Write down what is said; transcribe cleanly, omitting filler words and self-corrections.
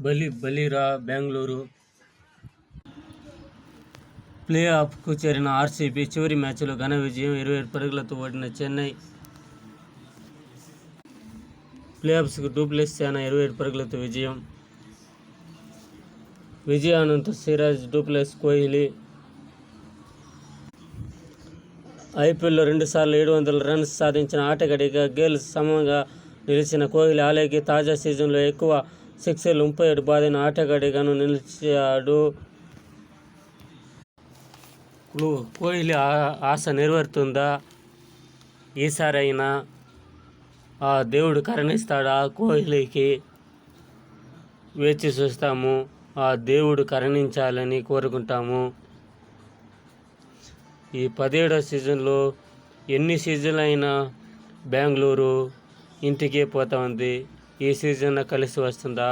బలిరా బెంగళూరు ప్లే ఆఫ్కు చేరిన ఆర్సీబీ చివరి మ్యాచ్లో ఘన విజయం. 27 పరుగులతో ఓడిన చెన్నై ప్లే ఆఫ్స్కు డూప్లెస్ సేన 27 పరుగులతో విజయం. విజయానంతరం సిరాజ్, డూప్లెస్, కోహ్లీ ఐపీఎల్లో 2 సార్లు 700 రన్స్ సాధించిన ఆటగాడిగా గేల్ సమంగా నిలిచిన కోహ్లీ అలాగే తాజా సీజన్లో ఎక్కువ సిక్సర్లు 37 బాదిన ఆటగాడిగాను నిలిచాడు. కోహ్లీ ఆశ నెరవేరుతుందా? ఈసారైనా ఆ దేవుడు కరుణిస్తాడా? కోహ్లీకి వేచి చూస్తాము. ఆ దేవుడు కరుణించాలని కోరుకుంటాము. ఈ 17వ సీజన్లో ఎన్ని సీజన్లు అయినా బెంగళూరు ఇంటికే పోతా ఉంది. ఈ సీజన్ కలిసి వస్తుందా?